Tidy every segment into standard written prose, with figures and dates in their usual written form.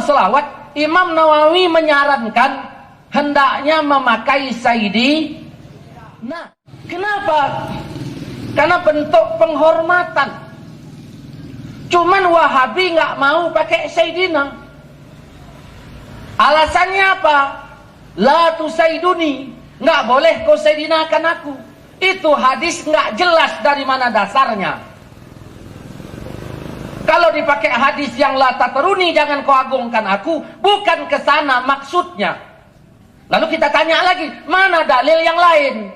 berselawat, Imam Nawawi menyarankan hendaknya memakai Sayyidi. Nah, kenapa? Karena bentuk penghormatan. Cuman Wahabi nggak mau pakai Sayyidina. Alasannya apa? La tusaiduni, nggak boleh kau Sayyidinakan aku. Itu hadis nggak jelas dari mana dasarnya. Kalau dipakai hadis yang la tatruni, jangan kau agungkan aku, bukan ke sana maksudnya. Lalu kita tanya lagi, mana dalil yang lain?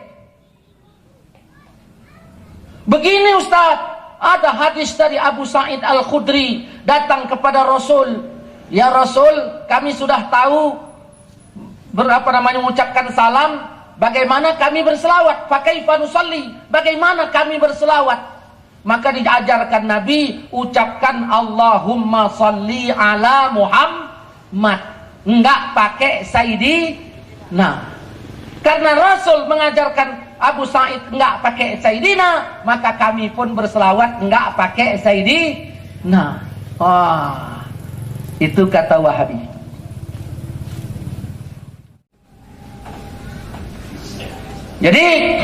Begini Ustaz, ada hadis dari Abu Sa'id Al-Khudri datang kepada Rasul. Ya Rasul, kami sudah tahu mengucapkan salam, bagaimana kami berselawat? Fakaifa nusalli? Bagaimana kami berselawat? Maka diajarkan Nabi, ucapkan Allahumma salli ala Muhammad, enggak pakai Sayyidi. Nah, karena Rasul mengajarkan Abu Sa'id enggak pakai Sayyidina, maka kami pun berselawat enggak pakai Sayyidi. Nah, itu kata Wahabi. Jadi,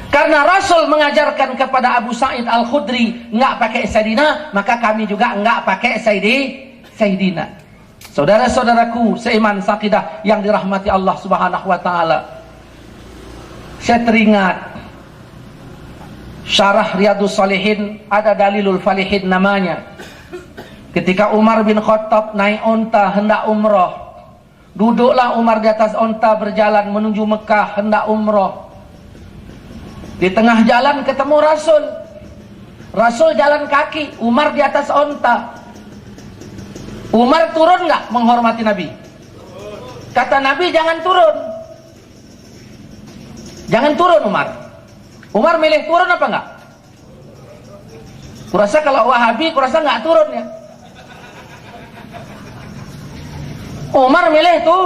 karena Rasul mengajarkan kepada Abu Sa'id Al-Khudri enggak pakai Sayyidina, maka kami juga enggak pakai Sayyidina. Saudara-saudaraku seiman saqidah yang dirahmati Allah Subhanahu wa taala. Saya teringat Syarah Riyadhus Shalihin, ada Dalilul Falihin namanya. Ketika Umar bin Khattab naik onta hendak umroh, duduklah Umar di atas onta berjalan menuju Mekah hendak umroh. Di tengah jalan ketemu Rasul. Rasul jalan kaki, Umar di atas onta. Umar turun nggak menghormati Nabi? Kata Nabi, jangan turun. Jangan turun Umar. Umar milih turun apa enggak? Kurasa kalau Wahabi, kurasa nggak turun ya. Umar milih tuh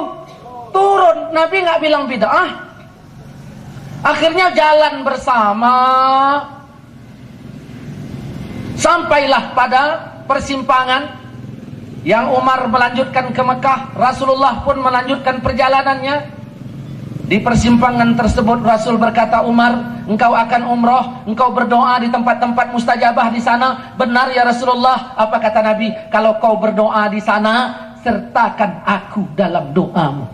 turun. Nabi nggak bilang bid'ah. Akhirnya jalan bersama, sampailah pada persimpangan yang Umar melanjutkan ke Mekah, Rasulullah pun melanjutkan perjalanannya. Di persimpangan tersebut Rasul berkata, Umar, engkau akan umroh, engkau berdoa di tempat-tempat mustajabah di sana. Benar ya Rasulullah. Apa kata Nabi? Kalau kau berdoa di sana, sertakan aku dalam doamu.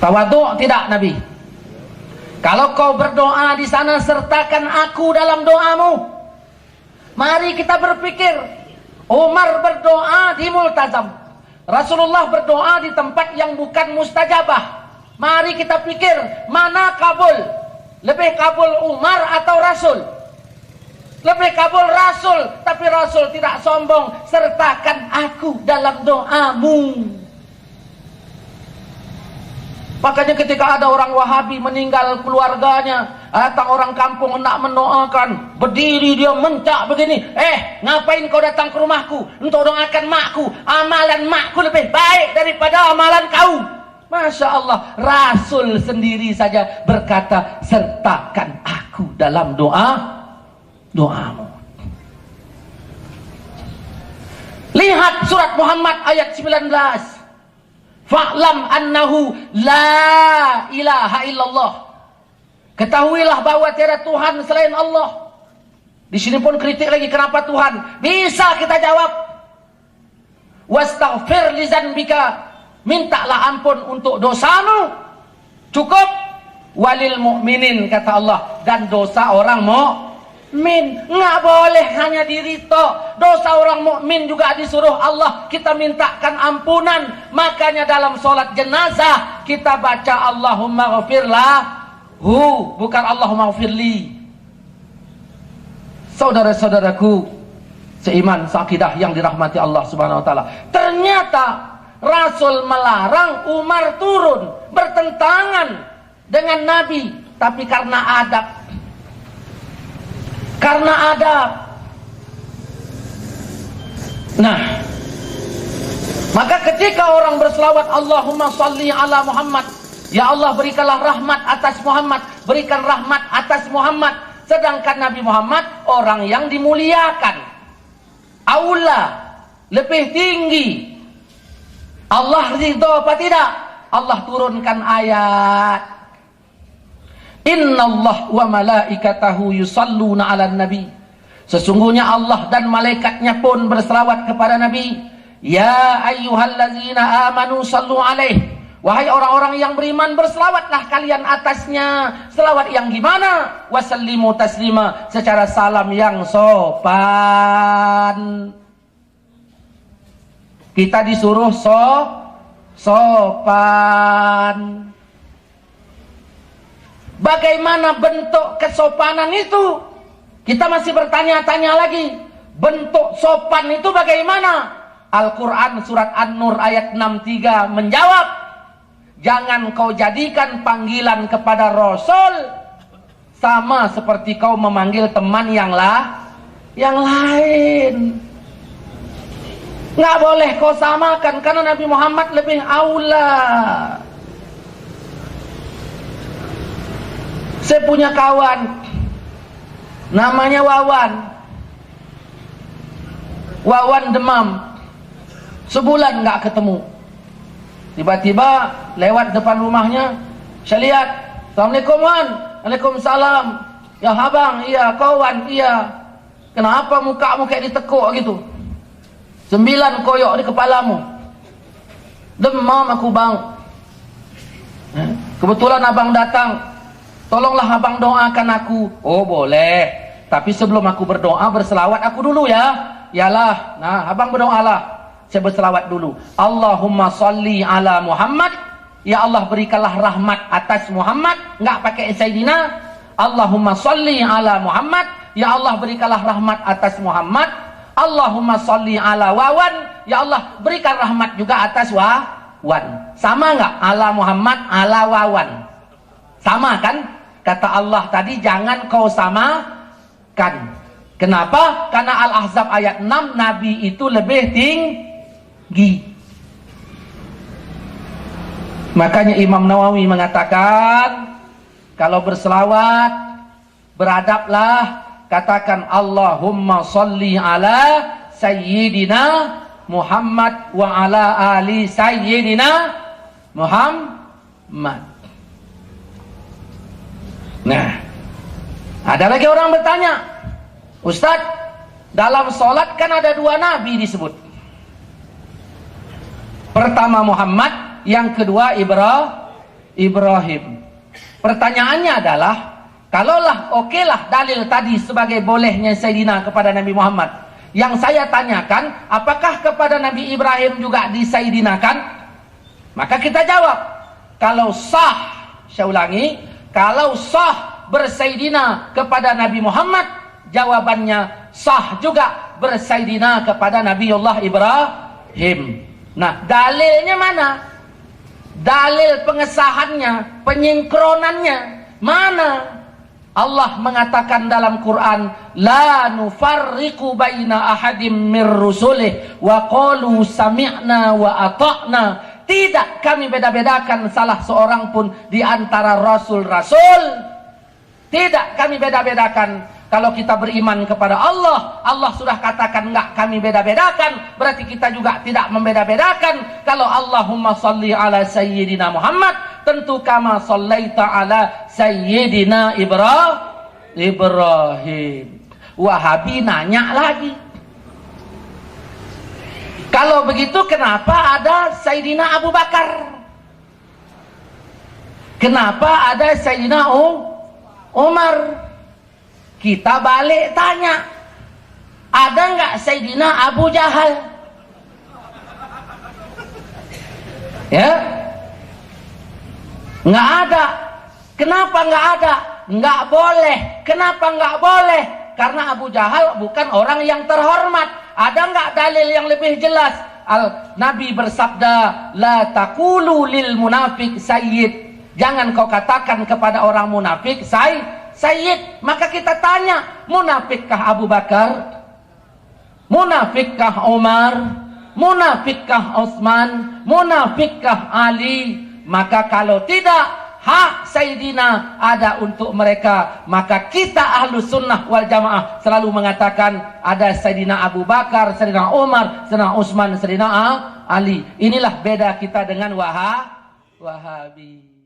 Tawadhu tidak Nabi? Kalau kau berdoa di sana, sertakan aku dalam doamu. Mari kita berpikir, Umar berdoa di multazam, Rasulullah berdoa di tempat yang bukan mustajabah. Mari kita pikir, mana kabul? Lebih kabul Umar atau Rasul? Lebih kabul Rasul, tapi Rasul tidak sombong, sertakan aku dalam doamu. Makanya ketika ada orang Wahabi meninggal keluarganya, datang orang kampung hendak mendoakan, berdiri dia mencak begini, ngapain kau datang ke rumahku untuk doakan makku? Amalan makku lebih baik daripada amalan kau. Masya Allah, Rasul sendiri saja berkata, sertakan aku dalam doamu. Lihat surat Muhammad ayat 19. Fa'lam annahu la ilaha illallah. Ketahuilah bahwa tiada Tuhan selain Allah. Di sini pun kritik lagi, kenapa Tuhan? Bisa kita jawab. Wastaghfir li dzanbika, mintalah ampun untuk dosamu. Cukup. Walil mu'minin, kata Allah, dan dosa orang mukmin. Nggak boleh hanya diri toh, dosa orang mukmin juga disuruh Allah kita mintakan ampunan. Makanya dalam sholat jenazah kita baca Allahumma ghafirlahu, bukan Allahumma ghafirli. Saudara-saudaraku seiman seakidah yang dirahmati Allah Subhanahu wa taala, ternyata Rasul melarang Umar turun, bertentangan dengan Nabi, tapi karena adab. Karena adab. Nah, maka ketika orang berselawat Allahumma salli ala Muhammad, ya Allah berikanlah rahmat atas Muhammad, berikan rahmat atas Muhammad. Sedangkan Nabi Muhammad orang yang dimuliakan. Aula lebih tinggi. Allah ridho apa tidak? Allah turunkan ayat, Innallah wa malaikatahu yusalluna 'alan nabi. Sesungguhnya Allah dan malaikatnya pun berselawat kepada Nabi. Ya ayyuhallazina amanu sallu alaihi. Wahai orang-orang yang beriman, berselawatlah kalian atasnya. Selawat yang gimana? Wasallimu taslima, secara salam yang sopan. Kita disuruh sopan. Bagaimana bentuk kesopanan itu? Kita masih bertanya-tanya lagi. Bentuk sopan itu bagaimana? Al-Quran surat An-Nur ayat 63 menjawab, jangan kau jadikan panggilan kepada Rasul sama seperti kau memanggil teman yang lain. Nggak boleh kau samakan, karena Nabi Muhammad lebih aula. Saya punya kawan namanya Wawan demam. Sebulan nggak ketemu. Tiba-tiba lewat depan rumahnya, saya lihat, Assalamualaikum Wan. Waalaikumsalam. Ya abang, iya. Kawan, iya. Kenapa mukamu kayak ditekuk gitu? 9 koyok di kepalamu. Demam aku bang. Kebetulan abang datang. Tolonglah abang doakan aku. Oh boleh. Tapi sebelum aku berdoa, berselawat aku dulu ya. Yalah. Nah abang berdoalah. Saya berselawat dulu. Allahumma salli ala Muhammad. Ya Allah berikanlah rahmat atas Muhammad. Enggak pakai Sayyidina. Allahumma salli ala Muhammad. Ya Allah berikanlah rahmat atas Muhammad. Allahumma salli ala Wawan. Ya Allah berikan rahmat juga atas Wawan. Sama enggak? Ala Muhammad, ala Wawan. Sama kan? Kata Allah tadi jangan kau samakan. Kenapa? Karena Al-Ahzab ayat 6, Nabi itu lebih tinggi. Makanya Imam Nawawi mengatakan, kalau berselawat, beradablah, katakan Allahumma salli ala Sayyidina Muhammad wa ala ali Sayyidina Muhammad. Nah, ada lagi orang bertanya, Ustadz, dalam sholat kan ada 2 nabi disebut. Pertama Muhammad, yang kedua Ibrahim. Pertanyaannya adalah, kalaulah okelah dalil tadi sebagai bolehnya Sayyidina kepada Nabi Muhammad, yang saya tanyakan, apakah kepada Nabi Ibrahim juga disayyidinakan? Maka kita jawab, kalau sah, saya ulangi, kalau sah bersayyidina kepada Nabi Muhammad, jawabannya sah juga bersayyidina kepada Nabiullah Ibrahim. Nah, dalilnya mana? Dalil pengesahannya, penyingkronannya mana? Allah mengatakan dalam Quran, la nufarriqu baina ahadim mir rusulih wa qalu sami'na wa ata'na. Tidak kami beda-bedakan salah seorang pun di antara rasul-rasul. Tidak kami beda-bedakan. Kalau kita beriman kepada Allah, Allah sudah katakan enggak kami beda-bedakan, berarti kita juga tidak membeda-bedakan. Kalau Allahumma salli ala Sayyidina Muhammad, tentu kama sallaita ala Sayyidina Ibrahim. Wahabi nanya lagi, kalau begitu kenapa ada Sayyidina Abu Bakar? Kenapa ada Sayyidina Umar? Kita balik tanya, ada nggak Sayyidina Abu Jahal? Ya, nggak ada. Kenapa nggak ada? Nggak boleh. Kenapa nggak boleh? Karena Abu Jahal bukan orang yang terhormat. Ada nggak dalil yang lebih jelas? Nabi bersabda, la taqulu lil munafik sayyid. Jangan kau katakan kepada orang munafik sayyid. Maka kita tanya, munafikkah Abu Bakar? Munafikkah Umar? Munafikkah Utsman? Munafikkah Ali? Maka kalau tidak, hak Sayyidina ada untuk mereka. Maka kita Ahlus Sunnah wal Jamaah selalu mengatakan ada Sayyidina Abu Bakar, Sayyidina Umar, Sayyidina Utsman, Sayyidina Ali. Inilah beda kita dengan Wahabi.